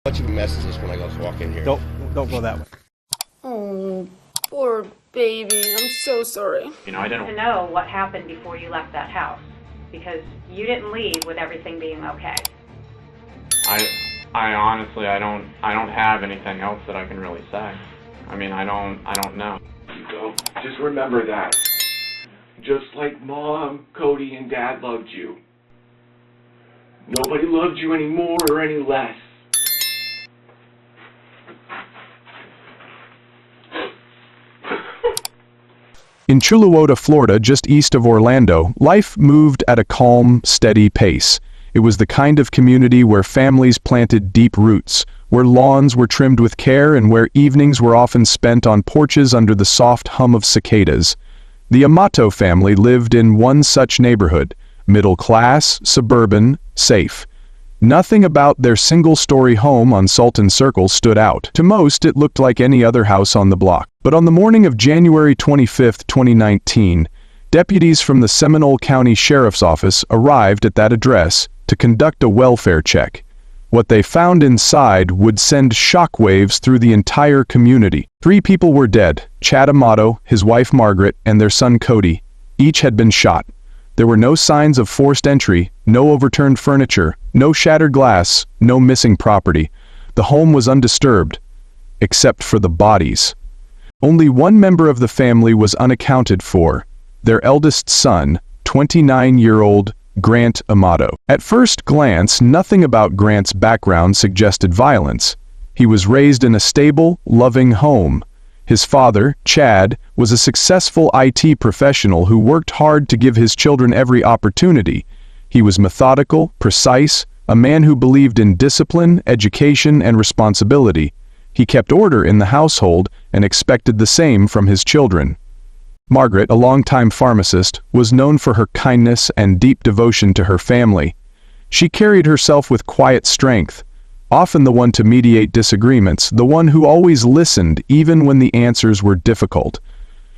How much of a mess is this when I go walk in here? Don't go that way. Oh, poor baby. I'm so sorry. I didn't know what happened before you left that house, because you didn't leave with everything being okay. I honestly, I don't have anything else that I can really say. I mean, I don't know. So just remember that. Just like Mom, Cody, and Dad loved you. Nobody loved you any more or any less. In Chuluota, Florida, just east of Orlando, life moved at a calm, steady pace. It was the kind of community where families planted deep roots, where lawns were trimmed with care, and where evenings were often spent on porches under the soft hum of cicadas. The Amato family lived in one such neighborhood, middle class, suburban, safe. Nothing about their single-story home on Sultan Circle stood out. To most, it looked like any other house on the block. But on the morning of January 25, 2019, deputies from the Seminole County Sheriff's Office arrived at that address to conduct a welfare check. What they found inside would send shockwaves through the entire community. 3 people were dead: Chad Amato, his wife Margaret, and their son Cody. Each had been shot. There were no signs of forced entry, no overturned furniture, no shattered glass, no missing property. The home was undisturbed, except for the bodies. Only one member of the family was unaccounted for: their eldest son, 29-year-old Grant Amato. At first glance, nothing about Grant's background suggested violence. He was raised in a stable, loving home. His father, Chad, was a successful IT professional who worked hard to give his children every opportunity. He was methodical, precise, a man who believed in discipline, education, and responsibility. He kept order in the household and expected the same from his children. Margaret, a longtime pharmacist, was known for her kindness and deep devotion to her family. She carried herself with quiet strength, often the one to mediate disagreements, the one who always listened even when the answers were difficult.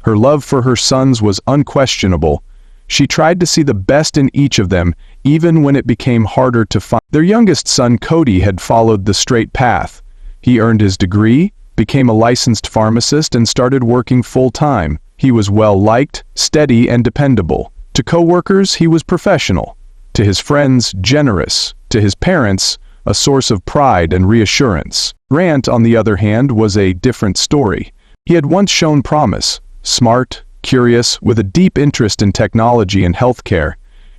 Her love for her sons was unquestionable. She tried to see the best in each of them, even when it became harder to find. Their youngest son, Cody, had followed the straight path. He earned his degree, became a licensed pharmacist, and started working full-time. He was well-liked, steady, and dependable. To co-workers, he was professional. To his friends, generous. To his parents, a source of pride and reassurance. Grant, on the other hand, was a different story. He had once shown promise: smart, curious, with a deep interest in technology and healthcare.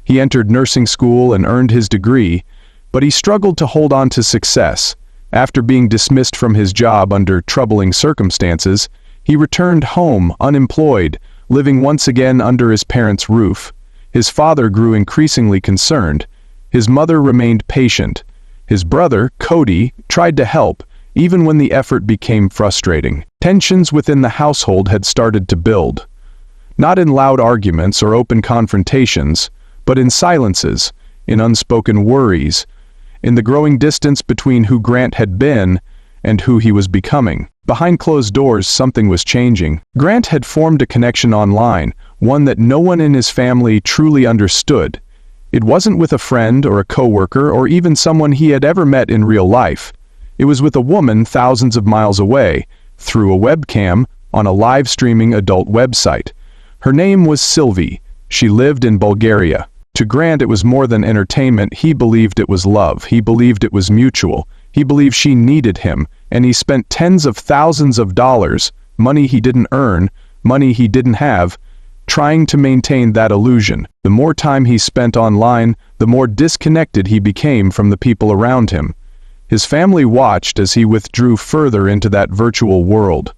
He entered nursing school and earned his degree, but he struggled to hold on to success. After being dismissed from his job under troubling circumstances, he returned home unemployed, living once again under his parents' roof. His father grew increasingly concerned. His mother remained patient. His brother, Cody, tried to help, even when the effort became frustrating. Tensions within the household had started to build. Not in loud arguments or open confrontations, but in silences, in unspoken worries, in the growing distance between who Grant had been and who he was becoming. Behind closed doors, something was changing. Grant had formed a connection online, one that no one in his family truly understood. It wasn't with a friend or a coworker or even someone he had ever met in real life. It was with a woman thousands of miles away, through a webcam, on a live-streaming adult website. Her name was Sylvie. She lived in Bulgaria. To Grant, it was more than entertainment. He believed it was love. He believed it was mutual. He believed she needed him, and he spent tens of thousands of dollars, money he didn't earn, money he didn't have, trying to maintain that illusion. The more time he spent online, the more disconnected he became from the people around him. His family watched as he withdrew further into that virtual world.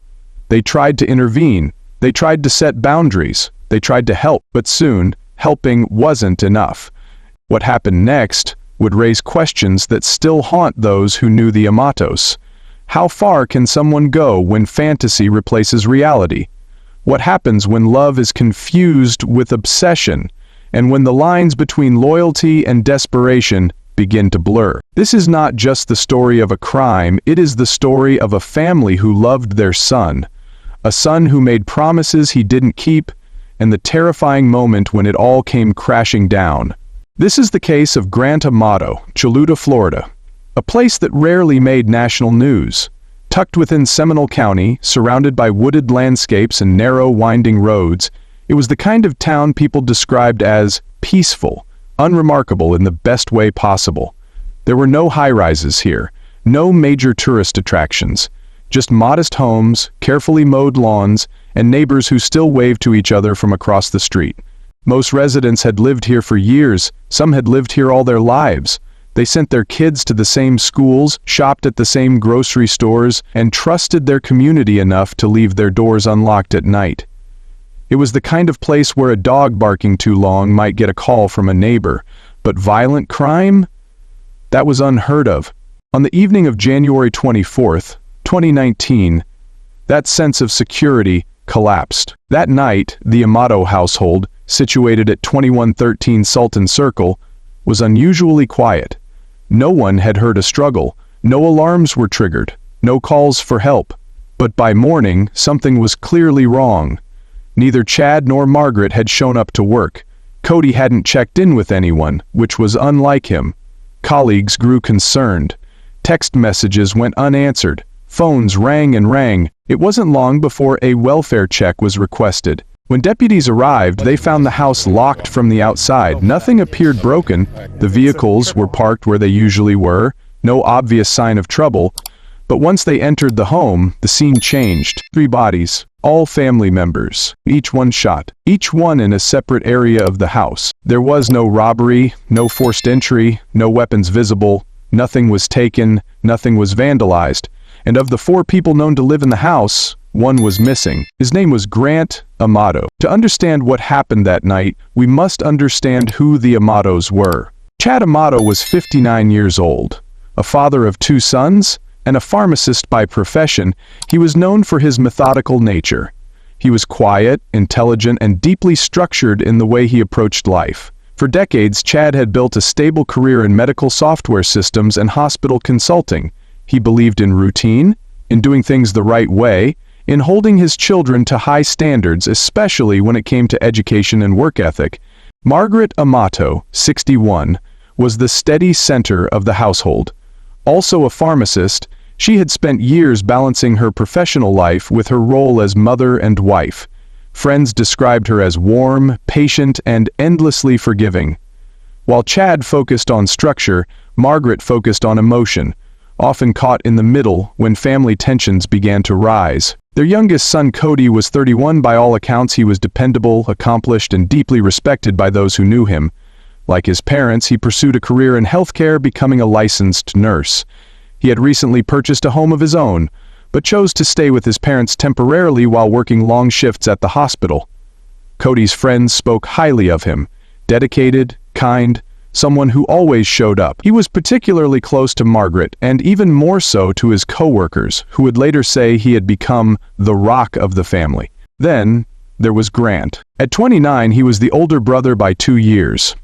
They tried to intervene. They tried to set boundaries. They tried to help, but soon, helping wasn't enough. What happened next would raise questions that still haunt those who knew the Amatos. How far can someone go when fantasy replaces reality? What happens when love is confused with obsession, and when the lines between loyalty and desperation begin to blur? This is not just the story of a crime, it is the story of a family who loved their son, a son who made promises he didn't keep, and the terrifying moment when it all came crashing down. This is the case of Grant Amato, Chuluota, Florida. a place that rarely made national news. Tucked within Seminole County, surrounded by wooded landscapes and narrow, winding roads, it was the kind of town people described as peaceful, unremarkable in the best way possible. There were no high-rises here, no major tourist attractions, just modest homes, carefully mowed lawns, and neighbors who still waved to each other from across the street. Most residents had lived here for years, some had lived here all their lives. They sent their kids to the same schools, shopped at the same grocery stores, and trusted their community enough to leave their doors unlocked at night. It was the kind of place where a dog barking too long might get a call from a neighbor, but violent crime? That was unheard of. On the evening of January 24th, 2019, that sense of security collapsed. That night, the Amato household, situated at 2113 Sultan Circle, was unusually quiet. No one had heard a struggle, no alarms were triggered, no calls for help. But by morning, something was clearly wrong. Neither Chad nor Margaret had shown up to work. Cody hadn't checked in with anyone, which was unlike him. Colleagues grew concerned. Text messages went unanswered. Phones rang and rang. It wasn't long before a welfare check was requested. When deputies arrived, they found the house locked from the outside. Nothing appeared broken. The vehicles were parked where they usually were. No obvious sign of trouble. But once they entered the home, the scene changed. 3 bodies, all family members, each one shot, each one in a separate area of the house. There was no robbery, no forced entry, no weapons visible. Nothing was taken, nothing was vandalized. And of the 4 people known to live in the house, 1 was missing. His name was Grant Amato. To understand what happened that night, we must understand who the Amatos were. Chad Amato was 59 years old. A father of 2 sons, and a pharmacist by profession, he was known for his methodical nature. He was quiet, intelligent, and deeply structured in the way he approached life. For decades, Chad had built a stable career in medical software systems and hospital consulting. He believed in routine, in doing things the right way, in holding his children to high standards, especially when it came to education and work ethic. Margaret Amato, 61, was the steady center of the household. Also a pharmacist, she had spent years balancing her professional life with her role as mother and wife. Friends described her as warm, patient, and endlessly forgiving. While Chad focused on structure, Margaret focused on emotion, often caught in the middle when family tensions began to rise. Their youngest son Cody was 31. By all accounts, he was dependable, accomplished, and deeply respected by those who knew him. Like his parents, he pursued a career in healthcare, becoming a licensed nurse. He had recently purchased a home of his own, but chose to stay with his parents temporarily while working long shifts at the hospital. Cody's friends spoke highly of him. Dedicated, kind, someone who always showed up. He was particularly close to Margaret, and even more so to his co-workers, who would later say he had become the rock of the family. Then, there was Grant. At 29, he was the older brother by 2 years.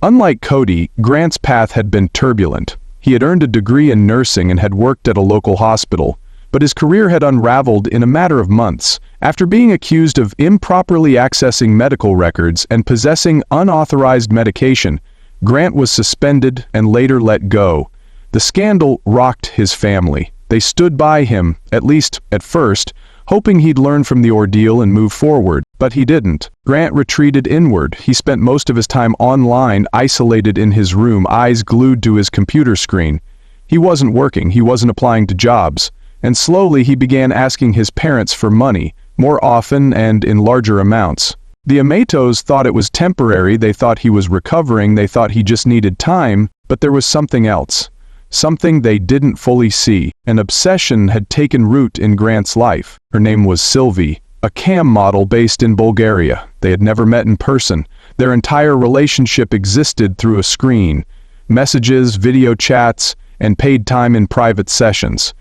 Unlike Cody, Grant's path had been turbulent. He had earned a degree in nursing and had worked at a local hospital, but his career had unraveled in a matter of months. After being accused of improperly accessing medical records and possessing unauthorized medication, Grant was suspended and later let go. The scandal rocked his family. They stood by him, at least at first, hoping he'd learn from the ordeal and move forward. But he didn't. Grant retreated inward. He spent most of his time online, isolated in his room, eyes glued to his computer screen. He wasn't working, he wasn't applying to jobs. And slowly he began asking his parents for money, more often and in larger amounts. The Amatos thought it was temporary, they thought he was recovering, they thought he just needed time, but there was something else. Something they didn't fully see. An obsession had taken root in Grant's life. Her name was Sylvie, a cam model based in Bulgaria. They had never met in person. Their entire relationship existed through a screen. Messages, video chats, and paid time in private sessions.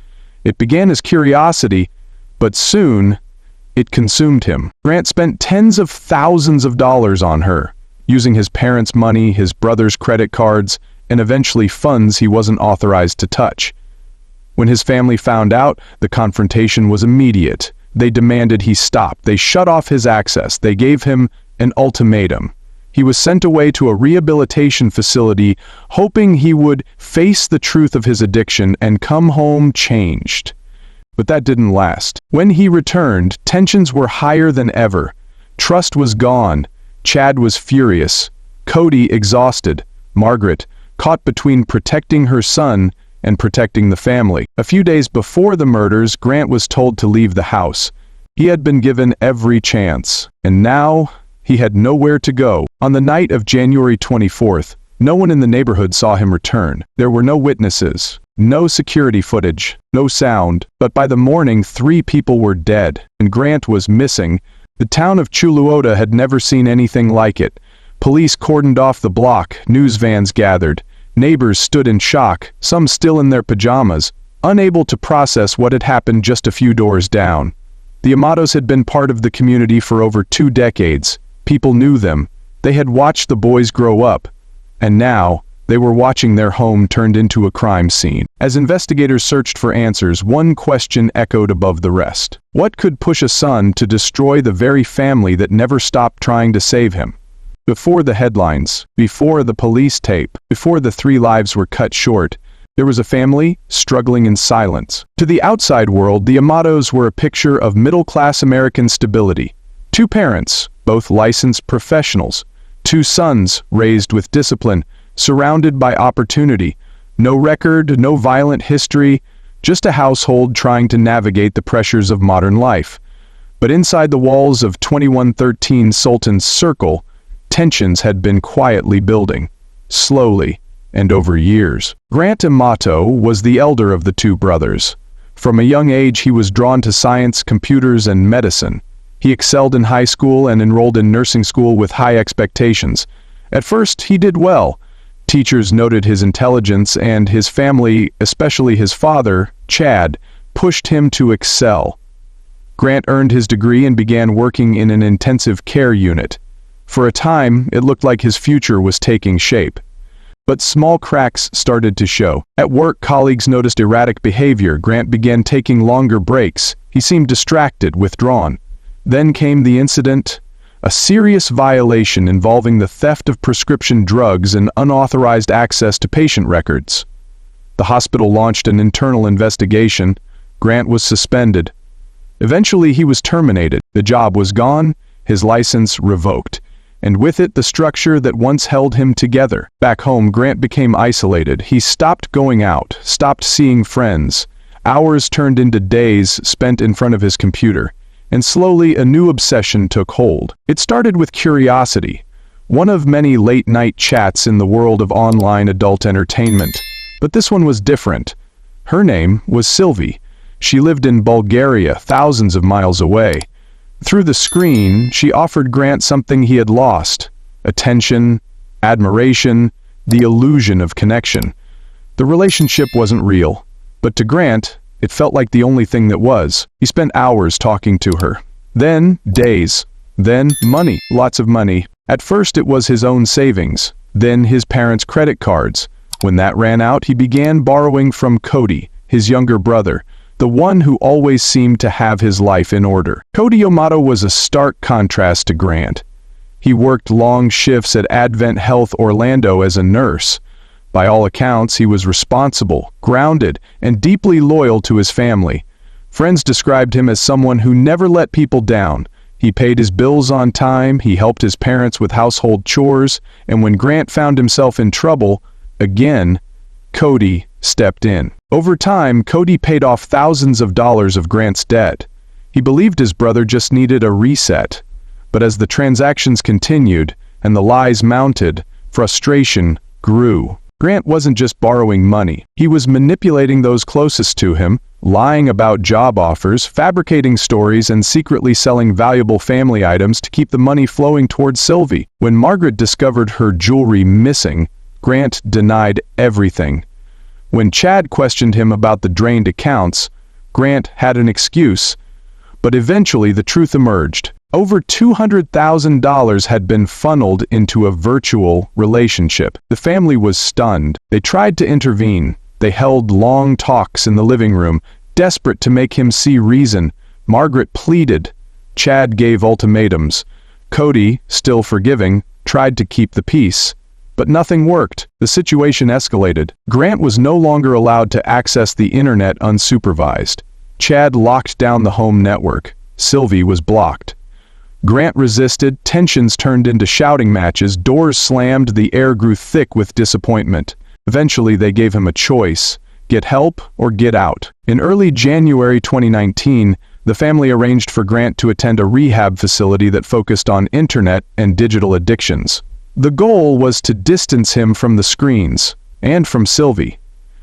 It began as curiosity, but soon, it consumed him. Grant spent tens of thousands of dollars on her, using his parents' money, his brother's credit cards, and eventually funds he wasn't authorized to touch. When his family found out, the confrontation was immediate. They demanded he stop. They shut off his access. They gave him an ultimatum. He was sent away to a rehabilitation facility, hoping he would face the truth of his addiction and come home changed. But that didn't last. When he returned, tensions were higher than ever. Trust was gone. Chad was furious. Cody exhausted. Margaret, caught between protecting her son and protecting the family. A few days before the murders, Grant was told to leave the house. He had been given every chance, and now he had nowhere to go. On the night of January 24th, no one in the neighborhood saw him return. There were no witnesses, no security footage, no sound, but by the morning 3 people were dead, and Grant was missing. The town of Chuluota had never seen anything like it. Police cordoned off the block, news vans gathered. Neighbors stood in shock, some still in their pajamas, unable to process what had happened just a few doors down. The Amatos had been part of the community for over 2 decades. People knew them. They had watched the boys grow up. And now, they were watching their home turned into a crime scene. As investigators searched for answers, one question echoed above the rest. What could push a son to destroy the very family that never stopped trying to save him? Before the headlines, before the police tape, before the 3 lives were cut short, there was a family struggling in silence. To the outside world, the Amatos were a picture of middle-class American stability. 2 parents, both licensed professionals. 2 sons raised with discipline, surrounded by opportunity. No record, no violent history, just a household trying to navigate the pressures of modern life. But inside the walls of 2113 Sultan's Circle, tensions had been quietly building, slowly, and over years. Grant Amato was the elder of the 2 brothers. From a young age he was drawn to science, computers, and medicine. He excelled in high school and enrolled in nursing school with high expectations. At first, he did well. Teachers noted his intelligence, and his family, especially his father, Chad, pushed him to excel. Grant earned his degree and began working in an intensive care unit. For a time, it looked like his future was taking shape. But small cracks started to show. At work, colleagues noticed erratic behavior. Grant began taking longer breaks. He seemed distracted, withdrawn. Then came the incident, a serious violation involving the theft of prescription drugs and unauthorized access to patient records. The hospital launched an internal investigation. Grant was suspended. Eventually, he was terminated. The job was gone, his license revoked, and with it the structure that once held him together. Back home, Grant became isolated. He stopped going out, stopped seeing friends. Hours turned into days spent in front of his computer. And slowly a new obsession took hold. It started with curiosity, one of many late-night chats in the world of online adult entertainment. But this one was different. Her name was Sylvie. She lived in Bulgaria, thousands of miles away. Through the screen, she offered Grant something he had lost: attention, admiration, the illusion of connection. The relationship wasn't real, but to Grant, it felt like the only thing that was. He spent hours talking to her. Then days. Then money. Lots of money. At first it was his own savings. Then his parents' credit cards. When that ran out, he began borrowing from Cody, his younger brother, the one who always seemed to have his life in order. Cody Amato was a stark contrast to Grant. He worked long shifts at Advent Health Orlando as a nurse. By all accounts, he was responsible, grounded, and deeply loyal to his family. Friends described him as someone who never let people down. He paid his bills on time, he helped his parents with household chores, and when Grant found himself in trouble, again, Cody stepped in. Over time, Cody paid off thousands of dollars of Grant's debt. He believed his brother just needed a reset. But as the transactions continued, and the lies mounted, frustration grew. Grant wasn't just borrowing money. He was manipulating those closest to him, lying about job offers, fabricating stories, and secretly selling valuable family items to keep the money flowing towards Sylvie. When Margaret discovered her jewelry missing, Grant denied everything. When Chad questioned him about the drained accounts, Grant had an excuse. But eventually the truth emerged. Over $200,000 had been funneled into a virtual relationship. The family was stunned. They tried to intervene. They held long talks in the living room, desperate to make him see reason. Margaret pleaded. Chad gave ultimatums. Cody, still forgiving, tried to keep the peace. But nothing worked. The situation escalated. Grant was no longer allowed to access the internet unsupervised. Chad locked down the home network. Sylvie was blocked. Grant resisted, tensions turned into shouting matches, doors slammed, the air grew thick with disappointment. Eventually they gave him a choice: get help or get out. In early January 2019, the family arranged for Grant to attend a rehab facility that focused on internet and digital addictions. The goal was to distance him from the screens, and from Sylvie.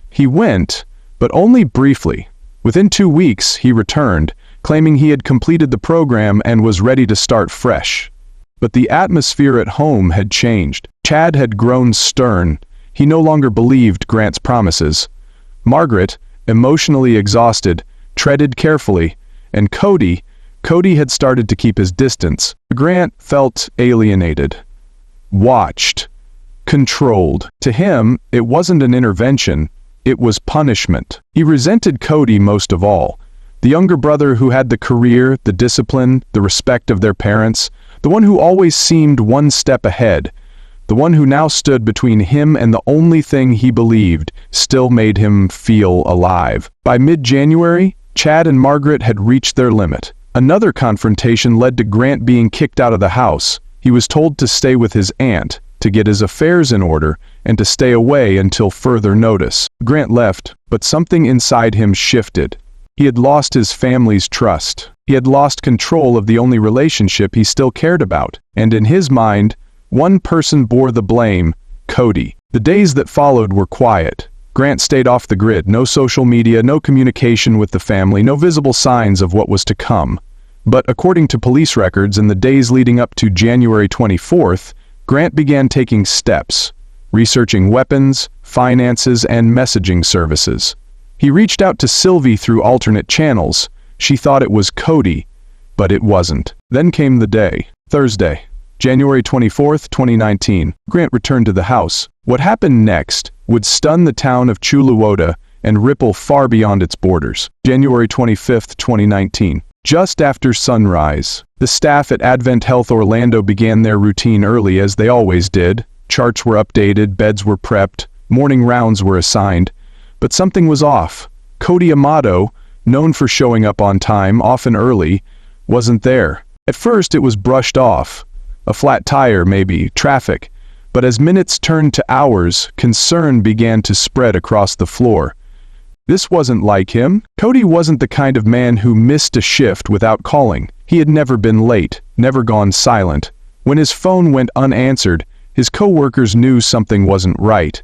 He went, but only briefly. Within 2 weeks, he returned, claiming he had completed the program and was ready to start fresh. But the atmosphere at home had changed. Chad had grown stern. He no longer believed Grant's promises. Margaret, emotionally exhausted, treaded carefully, and Cody had started to keep his distance. Grant felt alienated, watched, controlled. To him, it wasn't an intervention, it was punishment. He resented Cody most of all. The younger brother who had the career, the discipline, the respect of their parents, the one who always seemed one step ahead, the one who now stood between him and the only thing he believed still made him feel alive. By mid-January, Chad and Margaret had reached their limit. Another confrontation led to Grant being kicked out of the house. He was told to stay with his aunt, to get his affairs in order, and to stay away until further notice. Grant left, but something inside him shifted. He had lost his family's trust. He had lost control of the only relationship he still cared about. And in his mind, one person bore the blame: Cody. The days that followed were quiet. Grant stayed off the grid. No social media, no communication with the family, no visible signs of what was to come. But according to police records, in the days leading up to January 24th, Grant began taking steps, researching weapons, finances, and messaging services. He reached out to Sylvie through alternate channels. She thought it was Cody, but it wasn't. Then came the day. Thursday, January 24th, 2019. Grant returned to the house. What happened next would stun the town of Chuluota and ripple far beyond its borders. January 25th, 2019. Just after sunrise, the staff at Advent Health Orlando began their routine early, as they always did. Charts were updated, beds were prepped, morning rounds were assigned. But something was off. Cody Amato, known for showing up on time, often early, wasn't there. At first it was brushed off. A flat tire, maybe, traffic. But as minutes turned to hours, concern began to spread across the floor. This wasn't like him. Cody wasn't the kind of man who missed a shift without calling. He had never been late, never gone silent. When his phone went unanswered, his co-workers knew something wasn't right.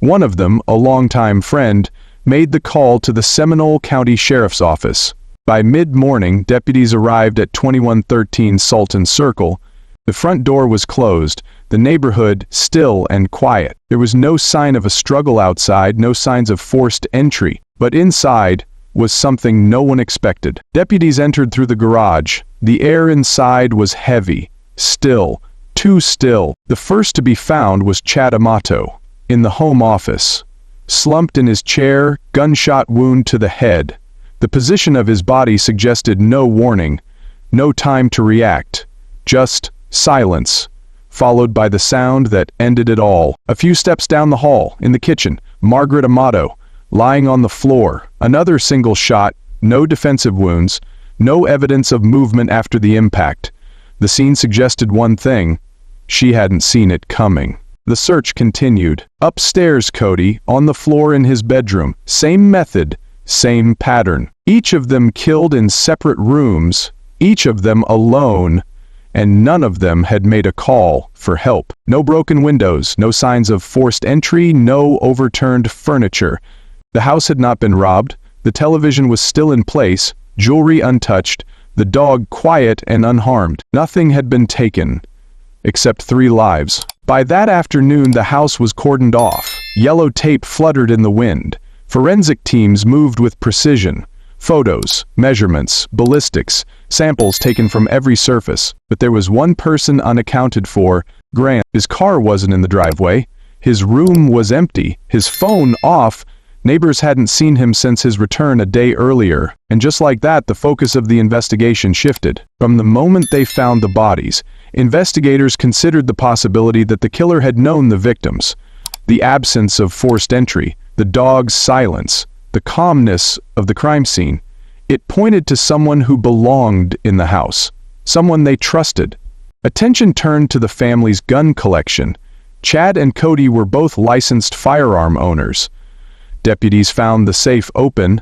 One of them, a longtime friend, made the call to the Seminole County Sheriff's Office. By mid-morning, deputies arrived at 2113 Sultan Circle. The front door was closed, the neighborhood still and quiet. There was no sign of a struggle outside, no signs of forced entry. But inside was something no one expected. Deputies entered through the garage. The air inside was heavy, still, too still. The first to be found was Chad Amato, in the home office. Slumped in his chair, gunshot wound to the head. The position of his body suggested no warning, no time to react. Just silence, followed by the sound that ended it all. A few steps down the hall, in the kitchen, Margaret Amato, lying on the floor. Another single shot, no defensive wounds, no evidence of movement after the impact. The scene suggested one thing: she hadn't seen it coming. The search continued. Upstairs, Cody, on the floor in his bedroom. Same method, same pattern. Each of them killed in separate rooms, each of them alone, and none of them had made a call for help. No broken windows, no signs of forced entry, no overturned furniture. The house had not been robbed, the television was still in place, jewelry untouched, the dog quiet and unharmed. Nothing had been taken, except 3 lives. By that afternoon, the house was cordoned off. Yellow tape fluttered in the wind. Forensic teams moved with precision. Photos, measurements, ballistics, samples taken from every surface. But there was one person unaccounted for: Grant. His car wasn't in the driveway. His room was empty. His phone off. Neighbors hadn't seen him since his return a day earlier, and just like that, the focus of the investigation shifted. From the moment they found the bodies, investigators considered the possibility that the killer had known the victims. The absence of forced entry, the dog's silence, the calmness of the crime scene. It pointed to someone who belonged in the house, someone they trusted. Attention turned to the family's gun collection. Chad and Cody were both licensed firearm owners. Deputies found the safe open.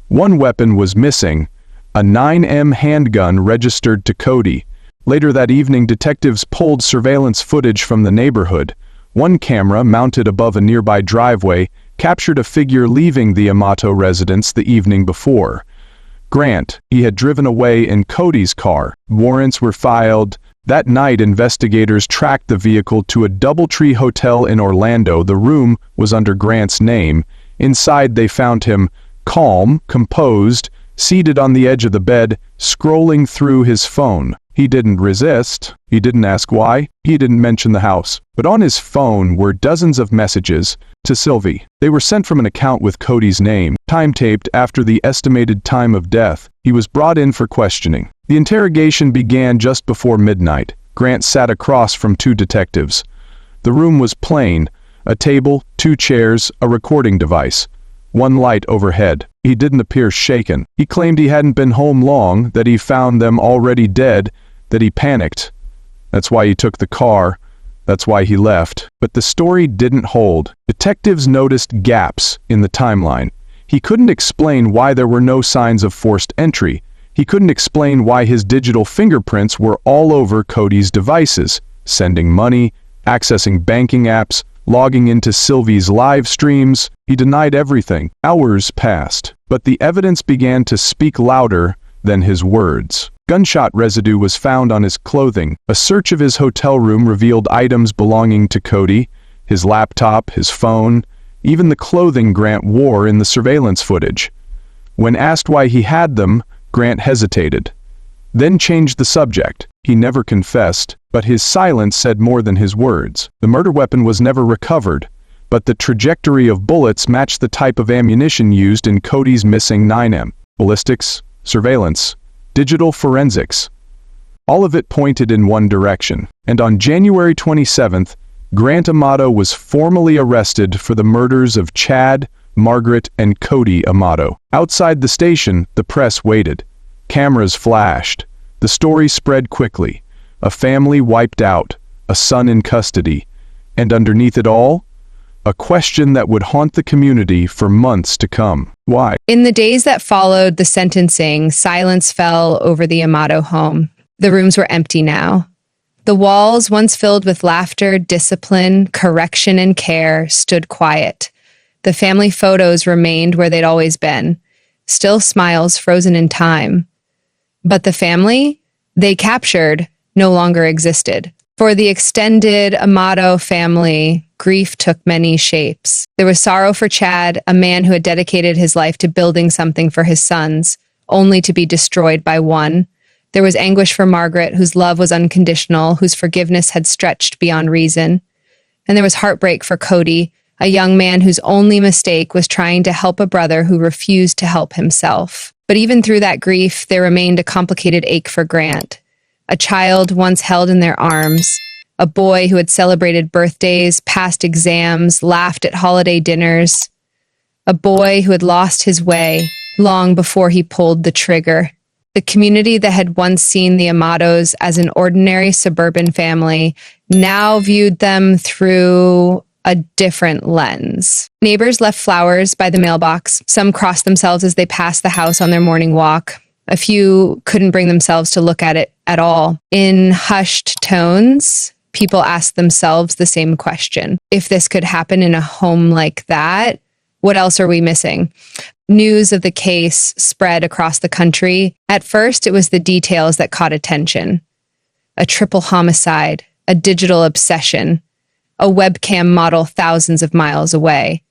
One weapon was missing, a 9mm handgun registered to Cody. Later that evening, detectives pulled surveillance footage from the neighborhood. One camera, mounted above a nearby driveway, captured a figure leaving the Amato residence the evening before. Grant. He had driven away in Cody's car. Warrants were filed. That night, investigators tracked the vehicle to a DoubleTree hotel in Orlando. The room was under Grant's name. Inside, they found him calm, composed, seated on the edge of the bed, scrolling through his phone. He didn't resist. He didn't ask why. He didn't mention the house. But on his phone were dozens of messages to Sylvie. They were sent from an account with Cody's name, time-taped after the estimated time of death. He was brought in for questioning. The interrogation began just before midnight. Grant sat across from two detectives. The room was plain. A table, 2 chairs, a recording device. One light overhead. He didn't appear shaken. He claimed he hadn't been home long, that he found them already dead, that he panicked. That's why he took the car. That's why he left. But the story didn't hold. Detectives noticed gaps in the timeline. He couldn't explain why there were no signs of forced entry. He couldn't explain why his digital fingerprints were all over Cody's devices, sending money, accessing banking apps, logging into Sylvie's live streams. He denied everything. Hours passed, but the evidence began to speak louder than his words. Gunshot residue was found on his clothing. A search of his hotel room revealed items belonging to Cody, his laptop, his phone, even the clothing Grant wore in the surveillance footage. When asked why he had them, Grant hesitated, then changed the subject. He never confessed, but his silence said more than his words. The murder weapon was never recovered, but the trajectory of bullets matched the type of ammunition used in Cody's missing 9mm. Ballistics, surveillance, digital forensics. All of it pointed in one direction. And on January 27th, Grant Amato was formally arrested for the murders of Chad, Margaret, and Cody Amato. Outside the station, the press waited. Cameras flashed. The story spread quickly. A family wiped out, a son in custody, and underneath it all, a question that would haunt the community for months to come. Why? In the days that followed the sentencing, silence fell over the Amato home. The rooms were empty now. The walls, once filled with laughter, discipline, correction, and care, stood quiet. The family photos remained where they'd always been, still smiles frozen in time. But the family they captured no longer existed. For the extended Amato family, grief took many shapes. There was sorrow for Chad, a man who had dedicated his life to building something for his sons, only to be destroyed by one. There was anguish for Margaret, whose love was unconditional, whose forgiveness had stretched beyond reason. And there was heartbreak for Cody, a young man whose only mistake was trying to help a brother who refused to help himself. But even through that grief, there remained a complicated ache for Grant. A child once held in their arms, a boy who had celebrated birthdays, passed exams, laughed at holiday dinners, a boy who had lost his way long before he pulled the trigger. The community that had once seen the Amatos as an ordinary suburban family now viewed them through a different lens. Neighbors left flowers by the mailbox. Some crossed themselves as they passed the house on their morning walk. A few couldn't bring themselves to look at it at all. In hushed tones, people asked themselves the same question. If this could happen in a home like that, what else are we missing? News of the case spread across the country. At first, it was the details that caught attention. A triple homicide, a digital obsession, a webcam model thousands of miles away.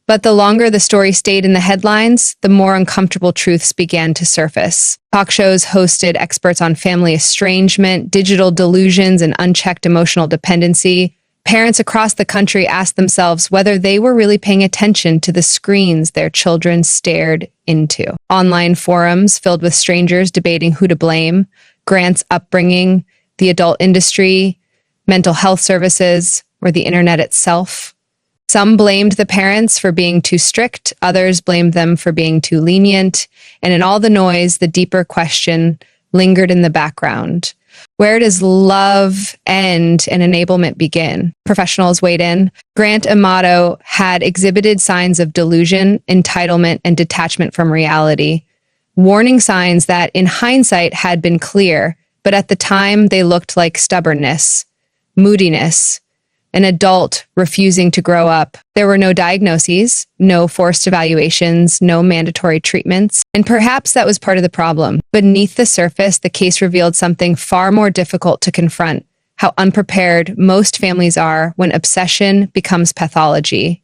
But the longer the story stayed in the headlines, the more uncomfortable truths began to surface. Talk shows hosted experts on family estrangement, digital delusions, and unchecked emotional dependency. Parents across the country asked themselves whether they were really paying attention to the screens their children stared into. Online forums filled with strangers debating who to blame, Grant's upbringing, the adult industry, mental health services, or the internet itself. Some blamed the parents for being too strict, others blamed them for being too lenient, and in all the noise, the deeper question lingered in the background. Where does love end and enablement begin? Professionals weighed in. Grant Amato had exhibited signs of delusion, entitlement, and detachment from reality, warning signs that in hindsight had been clear, but at the time they looked like stubbornness, moodiness, an adult refusing to grow up. There were no diagnoses, no forced evaluations, no mandatory treatments, and perhaps that was part of the problem. Beneath the surface, the case revealed something far more difficult to confront: how unprepared most families are when obsession becomes pathology,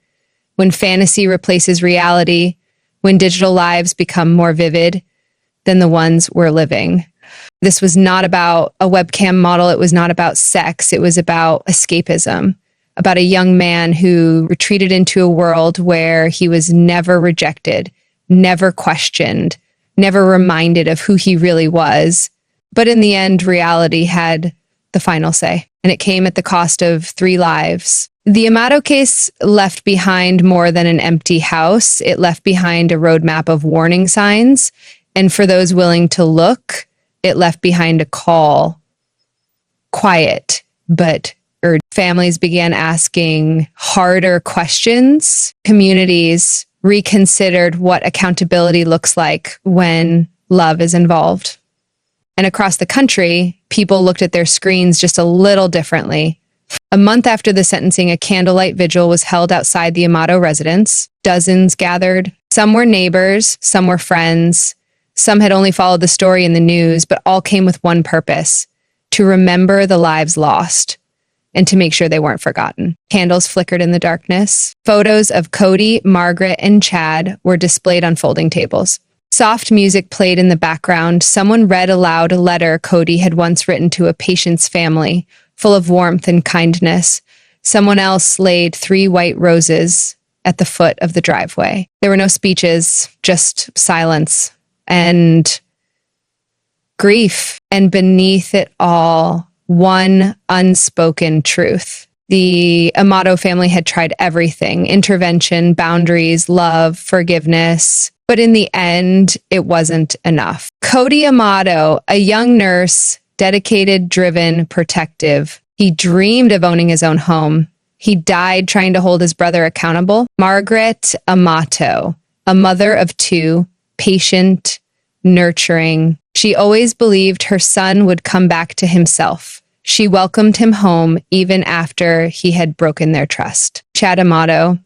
when fantasy replaces reality, when digital lives become more vivid than the ones we're living. This was not about a webcam model. It was not about sex. It was about escapism, about a young man who retreated into a world where he was never rejected, never questioned, never reminded of who he really was. But in the end, reality had the final say, and it came at the cost of 3 lives. The Amato case left behind more than an empty house. It left behind a roadmap of warning signs. And for those willing to look, it left behind a call. Quiet, but urgent. Families began asking harder questions. Communities reconsidered what accountability looks like when love is involved. And across the country, people looked at their screens just a little differently. A month after the sentencing, a candlelight vigil was held outside the Amato residence. Dozens gathered. Some were neighbors, some were friends. Some had only followed the story in the news, but all came with one purpose: to remember the lives lost and to make sure they weren't forgotten. Candles flickered in the darkness. Photos of Cody, Margaret, and Chad were displayed on folding tables. Soft music played in the background. Someone read aloud a letter Cody had once written to a patient's family, full of warmth and kindness. Someone else laid 3 white roses at the foot of the driveway. There were no speeches, just silence and grief. And beneath it all, one unspoken truth. The Amato family had tried everything: intervention, boundaries, love, forgiveness. But in the end, it wasn't enough. Cody Amato, a young nurse, dedicated, driven, protective. He dreamed of owning his own home. He died trying to hold his brother accountable. Margaret Amato, a mother of 2, patient, nurturing. She always believed her son would come back to himself. She welcomed him home even after he had broken their trust. Chad Amato,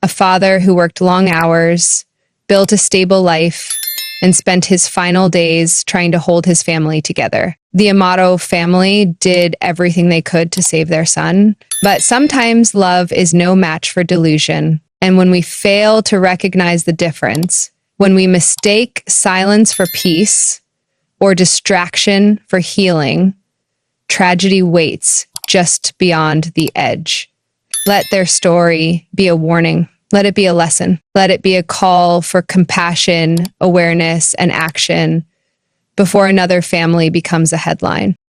a father who worked long hours, built a stable life, and spent his final days trying to hold his family together. The Amato family did everything they could to save their son, but sometimes love is no match for delusion. And when we fail to recognize the difference, when we mistake silence for peace or distraction for healing, tragedy waits just beyond the edge. Let their story be a warning. Let it be a lesson. Let it be a call for compassion, awareness, and action before another family becomes a headline.